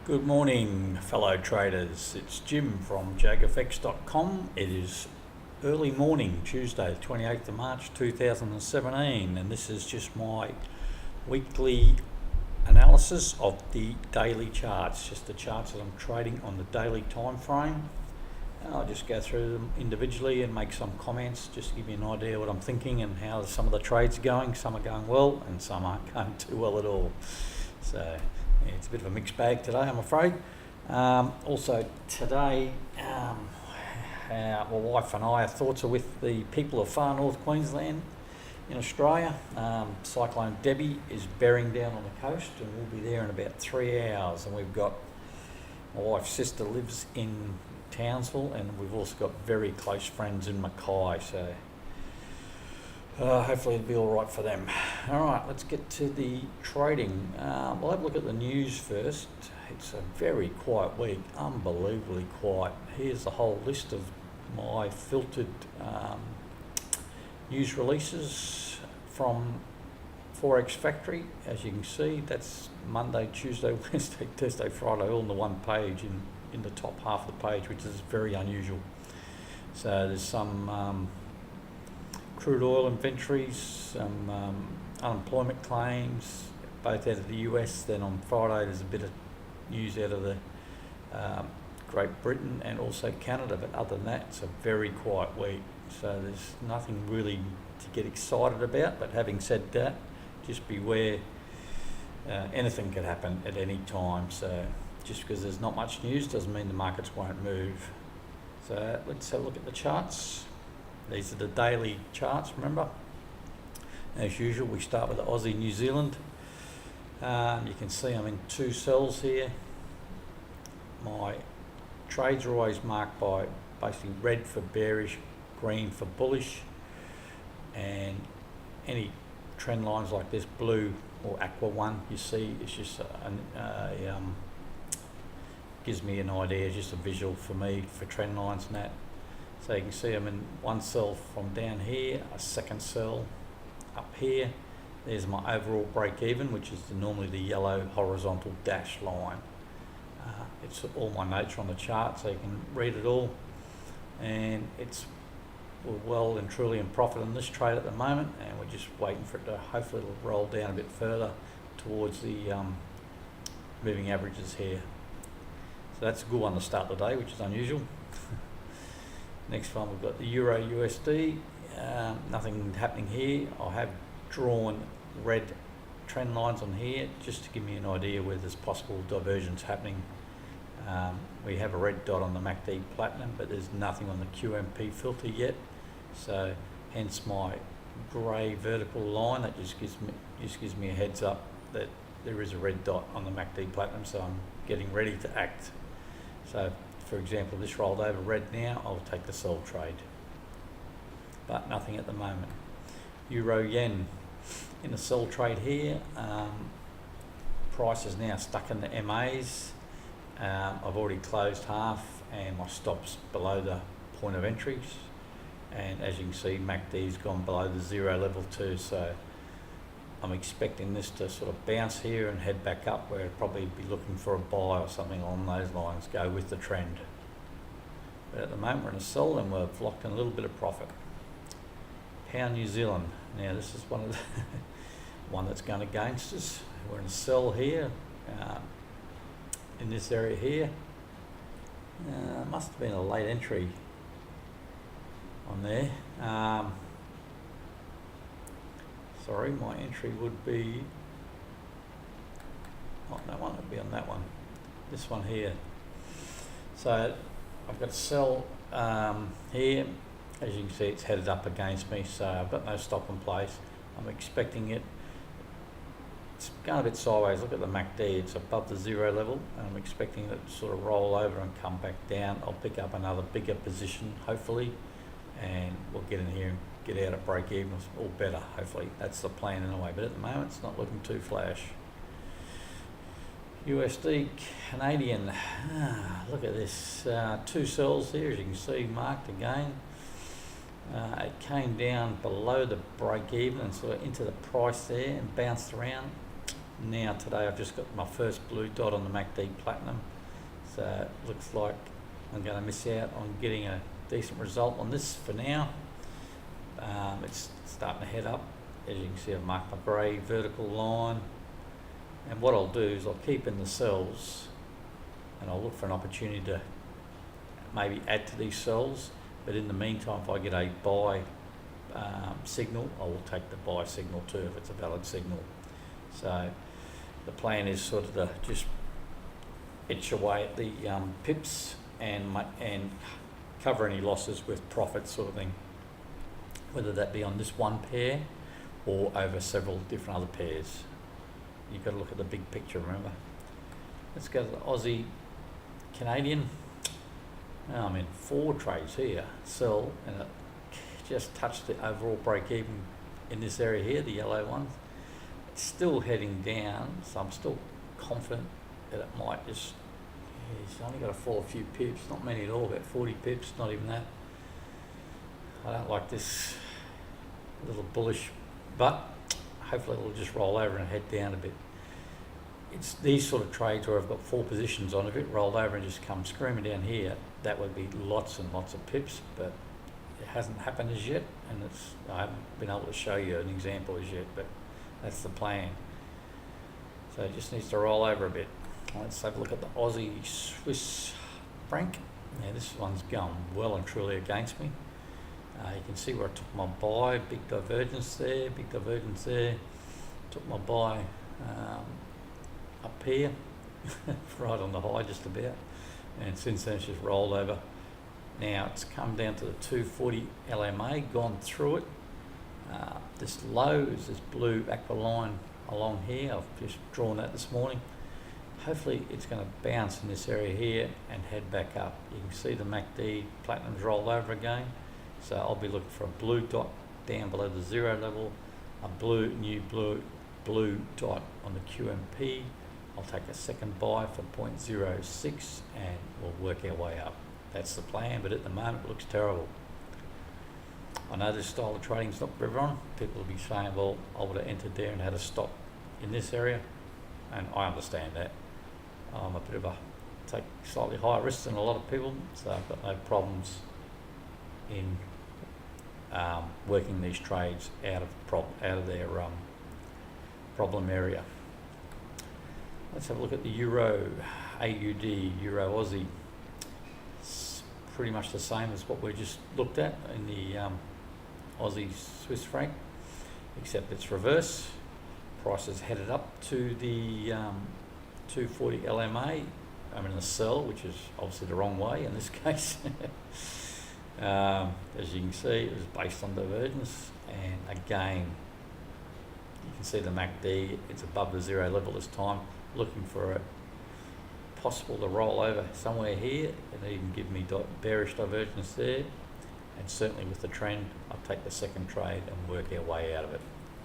Good morning, fellow traders. It's Jim from JAGfx.com. It is early morning, Tuesday, 28th of March 2017, and this is just my weekly analysis of the daily charts, just the charts that I'm trading on the daily time frame. And I'll just go through them individually and make some comments, just to give you an idea what I'm thinking and how some of the trades are going. Some are going well and some aren't going too well at all. So yeah, it's a bit of a mixed bag today, I'm afraid. Also today, my wife and I, our thoughts are with the people of far north Queensland in Australia. Cyclone Debbie is bearing down on the coast and we'll be there in about 3 hours. And we've got, my wife's sister lives in Townsville and we've also got very close friends in Mackay, so hopefully it'll be all right for them. All right, let's get to the trading. We'll have a look at the news first. It's a very quiet week, unbelievably quiet. Here's the whole list of my filtered news releases from Forex Factory. As you can see, that's Monday, Tuesday, Wednesday, Thursday, Friday, all in the one page in the top half of the page, which is very unusual. So there's some crude oil inventories, some unemployment claims, both out of the US. Then on Friday there's a bit of news out of the Great Britain and also Canada, but other than that it's a very quiet week, so there's nothing really to get excited about. But having said that, just beware, anything could happen at any time, so just because there's not much news doesn't mean the markets won't move. So let's have a look at the charts. These are the daily charts, remember. As usual, we start with the Aussie New Zealand. You can see I'm in two sells here. My trades are always marked by basically red for bearish, green for bullish, and any trend lines like this, blue or aqua one, you see, it's just gives me an idea, just a visual for me for trend lines and that. So you can see I'm in one cell from down here, a second cell up here. There's my overall break even, which is normally the yellow horizontal dash line. It's all my notes on the chart, so you can read it all. And we're well and truly in profit in this trade at the moment, and we're just waiting for it to, hopefully it'll roll down a bit further towards the moving averages here. So that's a good one to start the day, which is unusual. Next one we've got the Euro USD. Nothing happening here. I have drawn red trend lines on here just to give me an idea where there's possible divergence happening. We have a red dot on the MACD Platinum, but there's nothing on the QMP filter yet. So hence my grey vertical line that just gives me a heads up that there is a red dot on the MACD Platinum, so I'm getting ready to act. So for example, this rolled over red now, I'll take the sell trade, but nothing at the moment. Euro Yen in a sell trade here. Price is now stuck in the MAs. I've already closed half and my stop's below the point of entries, and as you can see MACD's gone below the zero level too, so I'm expecting this to sort of bounce here and head back up, where it'd probably be looking for a buy or something along those lines, go with the trend. But at the moment we're in a sell and we've locked in a little bit of profit. Pound New Zealand. Now this is one of the one that's going against us. We're in a sell here, in this area here. Must have been a late entry on there. Sorry, my entry would be not that one, it would be on that one, this one here. So I've got a sell here. As you can see, it's headed up against me, so I've got no stop in place. I'm expecting it's going a bit sideways. Look at the MACD, it's above the zero level, and I'm expecting it to sort of roll over and come back down. I'll pick up another bigger position hopefully, and we'll get in here and get out at break even or better, hopefully. That's the plan in a way, but at the moment it's not looking too flash. USD Canadian, look at this, two sells here, as you can see, marked again. It came down below the break even and sort of into the price there and bounced around. Now today I've just got my first blue dot on the MACD Platinum, so it looks like I'm going to miss out on getting a decent result on this for now. It's starting to head up. As you can see, I've marked my grey vertical line, and what I'll do is I'll keep in the sells and I'll look for an opportunity to maybe add to these sells, but in the meantime, if I get a buy signal, I will take the buy signal too if it's a valid signal. So the plan is sort of to just itch away at the pips and cover any losses with profit sort of thing, whether that be on this one pair or over several different other pairs. You've got to look at the big picture, remember. Let's go to the Aussie Canadian. Now I'm in 4 trades here, sell, and it just touched the overall break even in this area here, the yellow one. It's still heading down, so I'm still confident that it might just, it's only got to fall a few pips, not many at all, about 40 pips, not even that. I don't like this little bullish, but hopefully it'll just roll over and head down a bit. It's these sort of trades where I've got 4 positions on. If it rolled over and just come screaming down here, that would be lots and lots of pips, but it hasn't happened as yet, and I haven't been able to show you an example as yet, but that's the plan. So it just needs to roll over a bit. Let's have a look at the Aussie Swiss franc. Now this one's gone well and truly against me. You can see where I took my buy, big divergence there, big divergence there. Took my buy up here, right on the high just about, and since then it's just rolled over. Now it's come down to the 240 LMA, gone through it. This low is this blue aqua line along here. I've just drawn that this morning. Hopefully it's going to bounce in this area here and head back up. You can see the MACD Platinum's rolled over again. So I'll be looking for a blue dot down below the 0 level, a new blue dot on the QMP. I'll take a second buy for 0.06 and we'll work our way up. That's the plan, but at the moment it looks terrible. I know this style of trading is not for everyone. People will be saying, well, I would have entered there and had a stop in this area, and I understand that. I'm a bit of take slightly higher risks than a lot of people, so I've got no problems in working these trades out of their problem area. Let's have a look at the Euro AUD, Euro Aussie. It's pretty much the same as what we just looked at in the Aussie Swiss franc, except it's reverse. Price is headed up to the 240 LMA. I'm in the sell, which is obviously the wrong way in this case. As you can see, it was based on divergence, and again, you can see the MACD, it's above the 0 level this time, looking for it possible to roll over somewhere here, and even give me bearish divergence there, and certainly with the trend, I'll take the second trade and work our way out of it.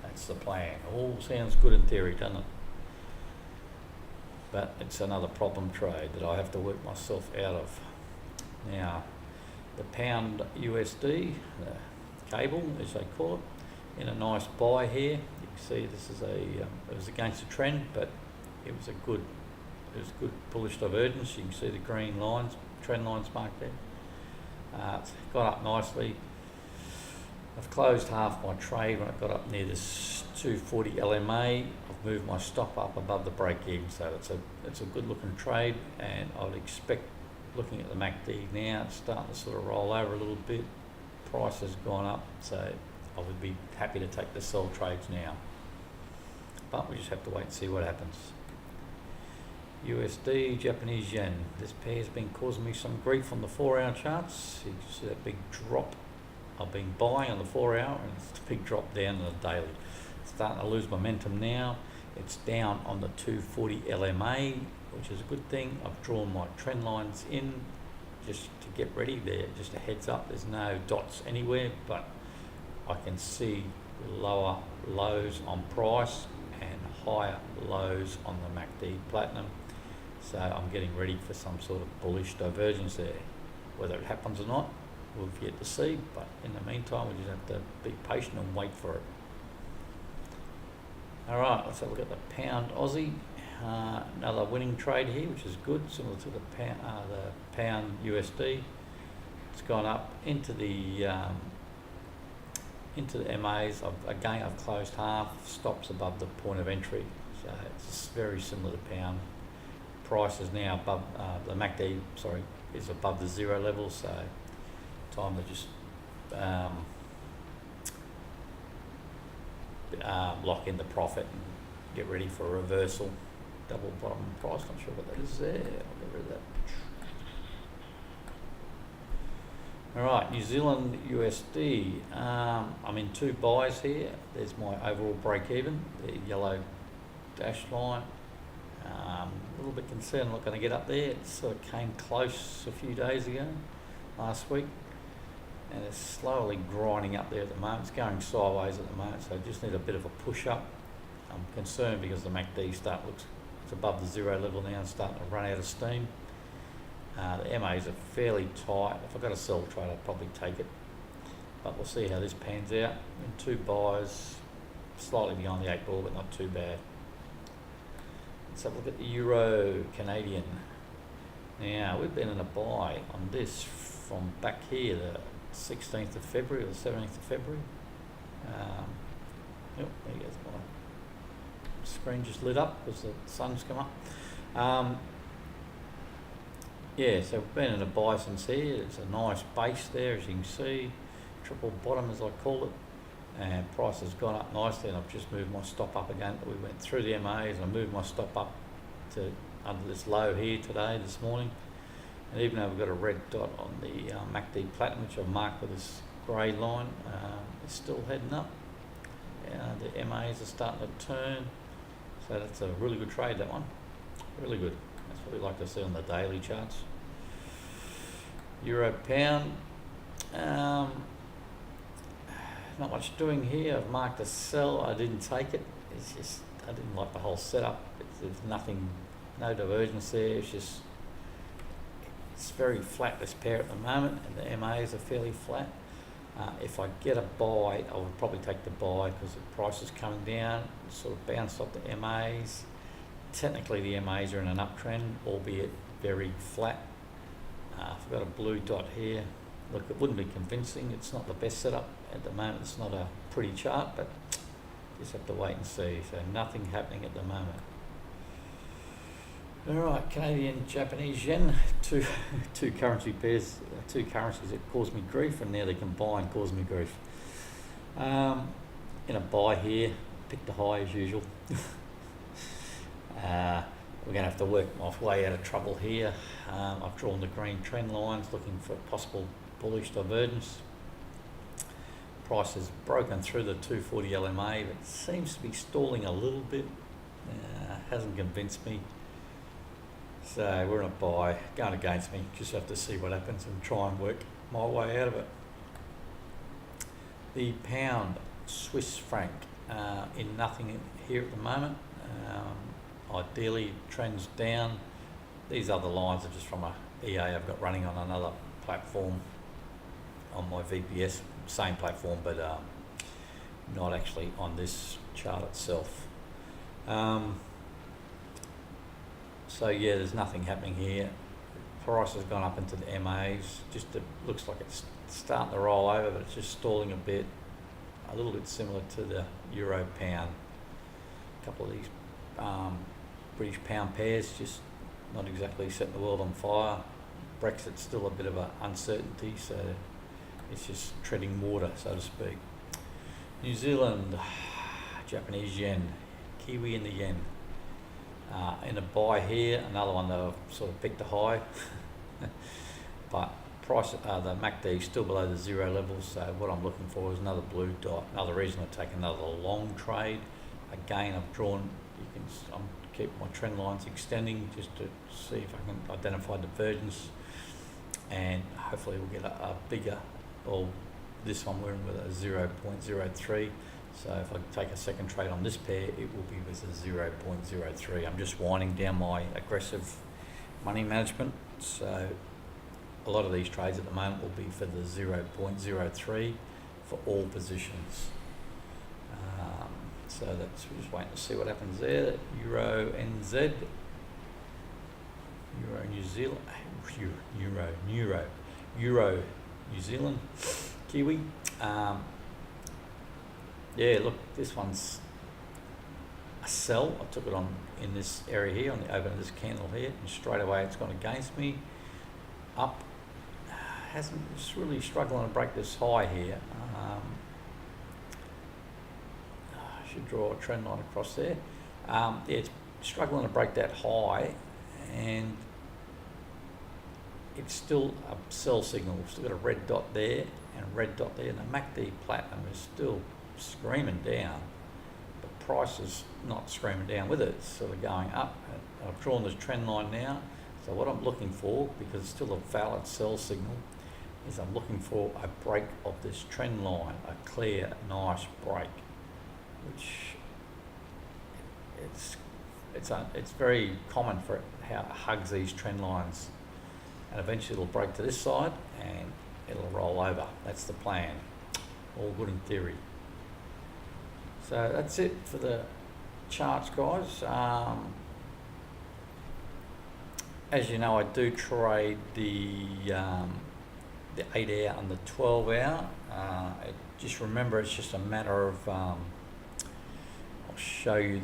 That's the plan. All sounds good in theory, doesn't it? But it's another problem trade that I have to work myself out of. Now, the pound USD, the cable as they call it, in a nice buy here. You can see this is it was against the trend, but it was good bullish divergence. You can see the green lines, trend lines marked there. It's got up nicely. I've closed half my trade when it got up near this 240 LMA. I've moved my stop up above the break even, so it's a good looking trade, and I'd expect, looking at the MACD now, it's starting to sort of roll over a little bit. Price has gone up, so I would be happy to take the sell trades now. But we just have to wait and see what happens. USD, Japanese yen. This pair has been causing me some grief on the 4-hour charts. You can see that big drop. I've been buying on the 4-hour, and it's a big drop down on the daily. It's starting to lose momentum now. It's down on the 240 LMA, which is a good thing. I've drawn my trend lines in just to get ready there. Just a heads up, there's no dots anywhere, but I can see lower lows on price and higher lows on the MACD Platinum. So I'm getting ready for some sort of bullish divergence there. Whether it happens or not, we've yet to see, but in the meantime, we just have to be patient and wait for it. All right, let's have a look at the pound Aussie. Another winning trade here, which is good, similar to the pound USD. It's gone up into the MAs. Again, I've closed half stops above the point of entry, so it's very similar to pound. Price is now above the MACD. Sorry, is above the zero level, so time to just lock in the profit and get ready for a reversal. Double bottom price, not sure what that is there. I'll get rid of that. Alright, New Zealand USD. I'm in two buys here. There's my overall break even, the yellow dashed line. A little bit concerned I'm not going to get up there. It sort of came close a few days ago, last week. And it's slowly grinding up there at the moment. It's going sideways at the moment, so I just need a bit of a push up. I'm concerned because the MACD looks it's above the zero level now and starting to run out of steam. The MAs are fairly tight. If I've got a sell trade, I'll probably take it. But we'll see how this pans out. In two buys, slightly behind the 8 ball, but not too bad. Let's have a look at the Euro Canadian. Now, we've been in a buy on this from back here, the 16th of February or the 17th of February. Yep, there goes my screen just lit up because the sun's come up. Yeah, so we've been in a buy since here. It's a nice base there, as you can see, triple bottom as I call it, and price has gone up nicely, and I've just moved my stop up again. We went through the MAs and I moved my stop up to under this low here today, this morning. And even though we've got a red dot on the MACD Platinum, which I've marked with this grey line, it's still heading up. The MAs are starting to turn, so that's a really good trade, that one. Really good. That's what we like to see on the daily charts. Euro pound. Not much doing here. I've marked a sell. I didn't take it. It's just I didn't like the whole setup. There's nothing, no divergence there. It's very flat, this pair at the moment, and the MAs are fairly flat. If I get a buy, I would probably take the buy because the price is coming down. It's sort of bounced off the MAs. Technically, the MAs are in an uptrend, albeit very flat. I've got a blue dot here. Look, it wouldn't be convincing. It's not the best setup at the moment. It's not a pretty chart, but just have to wait and see. So nothing happening at the moment. All right, Canadian, Japanese yen, two currency pairs, two currencies that cause me grief, and now they combine cause me grief. In a buy here, pick the high as usual. We're going to have to work my way out of trouble here. I've drawn the green trend lines, looking for possible bullish divergence. Price has broken through the 240 LMA, but seems to be stalling a little bit. Hasn't convinced me. So we're in a buy, going against me. Just have to see what happens and try and work my way out of it. The pound Swiss franc in nothing here at the moment. Ideally trends down. These other lines are just from a EA I've got running on another platform on my VPS, same platform, but not actually on this chart itself. So yeah, there's nothing happening here. Price has gone up into the MAs. Just looks like it's starting to roll over, but it's just stalling a bit. A little bit similar to the Euro pound. A couple of these British pound pairs just not exactly setting the world on fire. Brexit's still a bit of an uncertainty, so it's just treading water, so to speak. New Zealand, Japanese yen, Kiwi and the yen. In a buy here, another one that I've sort of picked a high, but price the MACD is still below the zero level, so what I'm looking for is another blue dot. Another reason I take another long trade. Again, I've drawn. I'm keep my trend lines extending just to see if I can identify divergence, and hopefully we'll get a bigger. Or this one we're in with a 0.03. So if I take a second trade on this pair, it will be with a 0.03. I'm just winding down my aggressive money management. So a lot of these trades at the moment will be for the 0.03 for all positions. So that's, we're just waiting to see what happens there. Euro NZ, Euro New Zealand, Euro New Zealand, Kiwi. Yeah, look, this one's a sell. I took it on in this area here on the open of this candle here, and straight away it's gone against me. Up, hasn't, it's really struggling to break this high here. I should draw a trend line across there. Yeah, it's struggling to break that high, and it's still a sell signal. We've still got a red dot there and a red dot there, and the MACD Platinum is still screaming down. The price is not screaming down with it, it's sort of going up. I've drawn this trend line now, so what I'm looking for, because it's still a valid sell signal, is I'm looking for a break of this trend line, a clear, nice break, which it's very common for how it hugs these trend lines, and eventually it'll break to this side and it'll roll over. That's the plan. All good in theory. So that's it for the charts, guys. As you know, I do trade the 8 hour and the 12 hour. Just remember, it's just a matter of I'll show you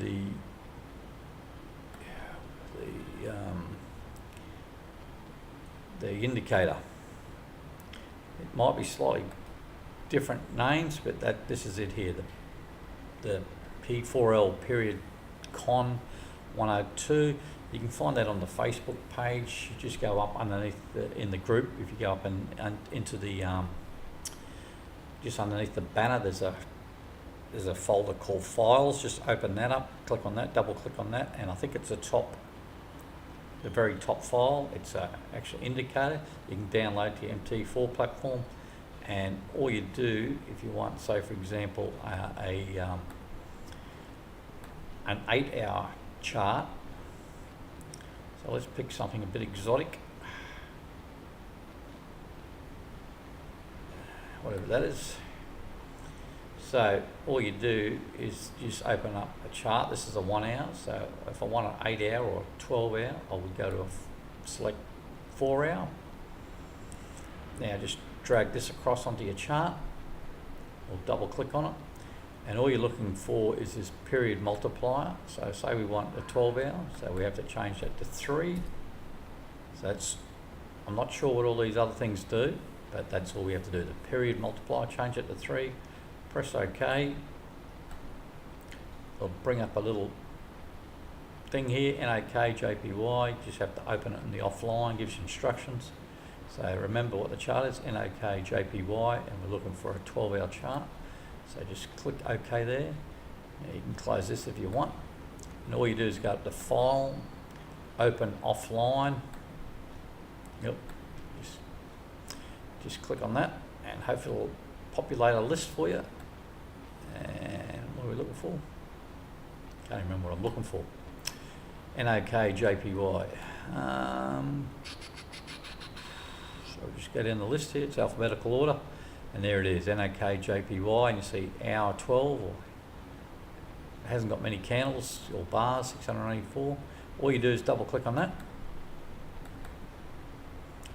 the indicator. It might be slightly different names, but this is it here. The P4L period con 102. You can find that on the Facebook page. You just go up underneath in the group. If you go up and into the just underneath the banner, there's a folder called Files. Just open that up, click on that, double click on that, and I think it's the very top file. It's an actual indicator. You can download to your MT4 platform, and all you do, if you want, say for example, an 8 hour chart. So let's pick something a bit exotic, whatever that is. So all you do is just open up a chart. This is a 1 hour. So if I want an 8 hour or a 12 hour, I would go to select 4 hour. Now just drag this across onto your chart, or double click on it. And all you're looking for is this period multiplier. So say we want a 12 hour, so we have to change that to 3. So that's, I'm not sure what all these other things do, but that's all we have to do. The period multiplier, change it to 3, press OK. It'll bring up a little thing here, NOK, JPY, just have to open it in the offline, gives you instructions. So remember what the chart is, NOK, JPY, and we're looking for a 12 hour chart. So just click OK there. Now you can close this if you want. And all you do is go up to File, Open Offline. Yep. Just click on that, and hopefully it'll populate a list for you. And what are we looking for? Can't remember what I'm looking for. NOK, JPY. So just go down the list here. It's alphabetical order. And there it is, NOK, JPY, and you see hour 12, or it hasn't got many candles or bars, 684. All you do is double click on that,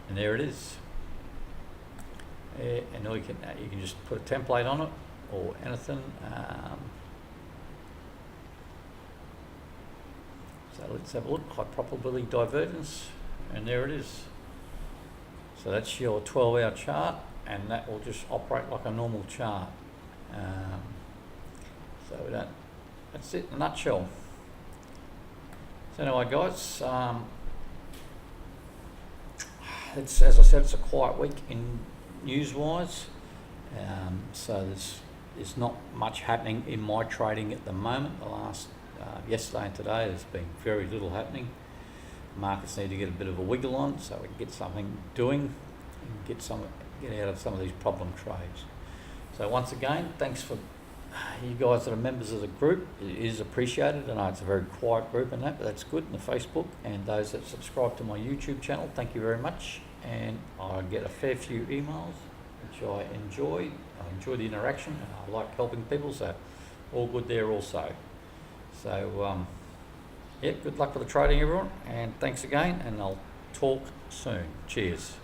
and there it is. And all you can just put a template on it or anything. So let's have a look. High probability divergence, and there it is. So that's your 12 hour chart, and that will just operate like a normal chart. So that's it in a nutshell. So anyway, guys, it's, as I said, it's a quiet week in news-wise. So there's not much happening in my trading at the moment. The last yesterday and today, there's been very little happening. Markets need to get a bit of a wiggle on, so we can get something doing and get out of some of these problem trades. So once again, thanks for you guys that are members of the group. It is appreciated. I know it's a very quiet group and that, but that's good in the Facebook. And those that subscribe to my YouTube channel, thank you very much. And I get a fair few emails, which I enjoy. I enjoy the interaction, and I like helping people. So all good there also. So yeah, good luck with the trading everyone, and thanks again, and I'll talk soon. Cheers.